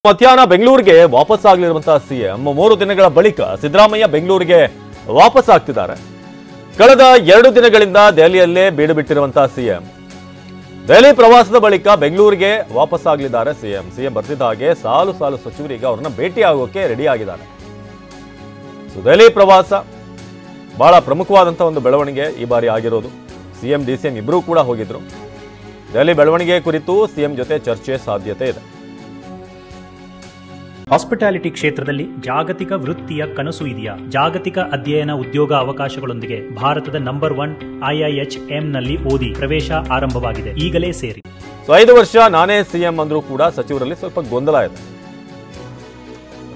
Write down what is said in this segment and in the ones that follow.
ಮಧ್ಯಾಹ್ನ ಬೆಂಗಳೂರಿಗೆ ವಾಪಸ್ ಆಗಲಿರುವಂತಹ ಸಿಎಂ 3 ದಿನಗಳ ಬಳಿಕ ಸಿದ್ದರಾಮಯ್ಯ ಬೆಂಗಳೂರಿಗೆ ವಾಪಸ್ ಆಗ್ತಿದ್ದಾರೆ. ಕಳೆದ 2 ದಿನಗಳಿಂದ ದೆಹಲಿಯಲ್ಲೇ ಬೀಡು ಬಿಟ್ಟಿರುವಂತಹ ಸಿಎಂ ದೆಹಲಿ ಪ್ರವಾಸದ ಬಳಿಕ ಬೆಂಗಳೂರಿಗೆ ವಾಪಸ್ ಆಗಲಿದ್ದಾರೆ. ಸಿಎಂ ಬರ್ತಿದ್ದ ಹಾಗೆ ಸಾಲು ಸಚಿವರಿಗೆ ಅವರನ್ನ ಭೇಟಿ ಆಗೋಕೆ ರೆಡಿ ಆಗಿದ್ದಾರೆ. ದೆಹಲಿ ಪ್ರವಾಸ ಬಹಳ ಪ್ರಮುಖವಾದಂತಹ ಒಂದು ಬೆಳವಣಿಗೆ ಈ ಬಾರಿ ಆಗಿರೋದು. ಸಿಎಂ ಡಿಸಿಎಂ ಇಬ್ಬರೂ ಕೂಡ ಹೋಗಿದ್ರು. ದೆಹಲಿ ಬೆಳವಣಿಗೆ ಕುರಿತು ಸಿಎಂ ಜೊತೆ ಚರ್ಚೆ ಸಾಧ್ಯತೆ ಇದೆ. ಹಾಸ್ಪಿಟಾಲಿಟಿ ಕ್ಷೇತ್ರದಲ್ಲಿ ಜಾಗತಿಕ ವೃತ್ತಿಯ ಕನಸು ಇದೆಯಾ? ಜಾಗತಿಕ ಅಧ್ಯಯನ ಉದ್ಯೋಗ ಅವಕಾಶಗಳೊಂದಿಗೆ ಭಾರತದ ನಂಬರ್ 1 IIHM ನಲ್ಲಿ ಓದಿ ಪ್ರವೇಶ ಆರಂಭವಾಗಿದೆ. ಈಗಲೇ ಸೇರಿ. 5 ವರ್ಷ ನಾನೇ ಸಿಎಂ ಅಂದ್ರೂ ಕೂಡ ಸಚಿವರಲ್ಲಿ ಸ್ವಲ್ಪ ಗೊಂದಲ ಇದೆ.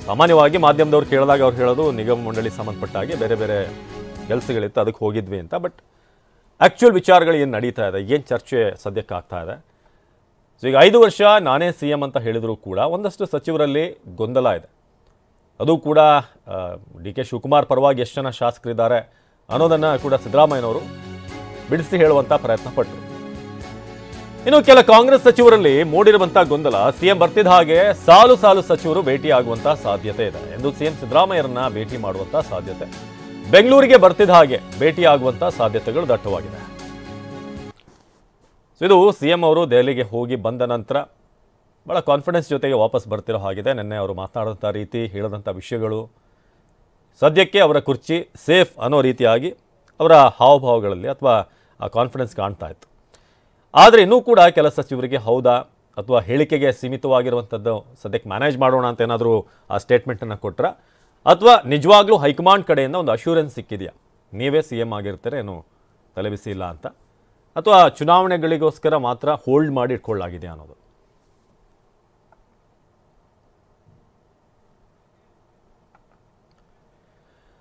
ಸಾಮಾನ್ಯವಾಗಿ ಮಾಧ್ಯಮದವ್ರು ಕೇಳಿದಾಗ ಅವ್ರು ಹೇಳೋದು ನಿಗಮ ಮಂಡಳಿ ಸಂಬಂಧಪಟ್ಟ ಹಾಗೆ ಬೇರೆ ಬೇರೆ ಕೆಲಸಗಳಿತ್ತು, ಅದಕ್ಕೆ ಹೋಗಿದ್ವಿ ಅಂತ. ಬಟ್ ಆಕ್ಚುಯಲ್ ವಿಚಾರಗಳು ಏನು ನಡೀತಾ ಇದೆ, ಏನು ಚರ್ಚೆ ಸದ್ಯಕ್ಕೆ ಆಗ್ತಾ ಇದೆ. ಸೊ ಈಗ 5 ವರ್ಷ ನಾನೇ ಸಿಎಂ ಅಂತ ಹೇಳಿದರೂ ಕೂಡ ಒಂದಷ್ಟು ಸಚಿವರಲ್ಲಿ ಗೊಂದಲ ಇದೆ. ಅದು ಕೂಡ DK ಶಿವಕುಮಾರ್ ಪರವಾಗಿ ಎಷ್ಟು ಜನ ಶಾಸಕರಿದ್ದಾರೆ ಅನ್ನೋದನ್ನು ಕೂಡ ಸಿದ್ದರಾಮಯ್ಯನವರು ಬಿಡಿಸಿ ಹೇಳುವಂಥ ಪ್ರಯತ್ನ ಪಟ್ಟರು. ಇನ್ನು ಕೆಲ ಕಾಂಗ್ರೆಸ್ ಸಚಿವರಲ್ಲಿ ಮೂಡಿರುವಂಥ ಗೊಂದಲ, ಸಿಎಂ ಬರ್ತಿದ್ದ ಹಾಗೆ ಸಾಲು ಸಚಿವರು ಭೇಟಿಯಾಗುವಂಥ ಸಾಧ್ಯತೆ ಇದೆ ಎಂದು ಸಿಎಂ ಸಿದ್ದರಾಮಯ್ಯರನ್ನ ಭೇಟಿ ಮಾಡುವಂಥ ಸಾಧ್ಯತೆ, ಬೆಂಗಳೂರಿಗೆ ಬರ್ತಿದ್ದ ಹಾಗೆ ಭೇಟಿಯಾಗುವಂಥ ಸಾಧ್ಯತೆಗಳು ದಟ್ಟವಾಗಿದೆ. ಸೊ ಇದು ಸಿಎಂ ಅವರು ದೆಹಲಿಗೆ ಹೋಗಿ ಬಂದ ನಂತರ ಭಾಳ ಕಾನ್ಫಿಡೆನ್ಸ್ ಜೊತೆಗೆ ವಾಪಸ್ ಬರ್ತಿರೋ ಹಾಗಿದೆ. ನಿನ್ನೆ ಅವರು ಮಾತನಾಡಿದಂಥ ರೀತಿ, ಹೇಳಿದಂಥ ವಿಷಯಗಳು, ಸದ್ಯಕ್ಕೆ ಅವರ ಕುರ್ಚಿ ಸೇಫ್ ಅನ್ನೋ ರೀತಿಯಾಗಿ ಅವರ ಹಾವಭಾವಗಳಲ್ಲಿ ಅಥವಾ ಆ ಕಾನ್ಫಿಡೆನ್ಸ್ ಕಾಣ್ತಾ ಇತ್ತು. ಆದರೆ ಇನ್ನೂ ಕೂಡ ಕೆಲ ಸಚಿವರಿಗೆ ಹೌದಾ ಅಥವಾ ಹೇಳಿಕೆಗೆ ಸೀಮಿತವಾಗಿರುವಂಥದ್ದು ಸದ್ಯಕ್ಕೆ ಮ್ಯಾನೇಜ್ ಮಾಡೋಣ ಅಂತ ಏನಾದರೂ ಆ ಸ್ಟೇಟ್ಮೆಂಟನ್ನು ಕೊಟ್ಟರೆ, ಅಥವಾ ನಿಜವಾಗ್ಲೂ ಹೈಕಮಾಂಡ್ ಕಡೆಯಿಂದ ಒಂದು ಅಶ್ಯೂರೆನ್ಸ್ ಸಿಕ್ಕಿದೆಯಾ, ನೀವೇ ಸಿಎಂ ಆಗಿರ್ತಾರೆ, ಏನು ತಲೆಬಿಸಿ ಇಲ್ಲ ಅಂತ, ಅಥವಾ ಚುನಾವಣೆಗಳಿಗೋಸ್ಕರ ಮಾತ್ರ ಹೋಲ್ಡ್ ಮಾಡಿ ಇಟ್ಕೊಳ್ಳಾಗಿದೆ ಅನ್ನೋದು.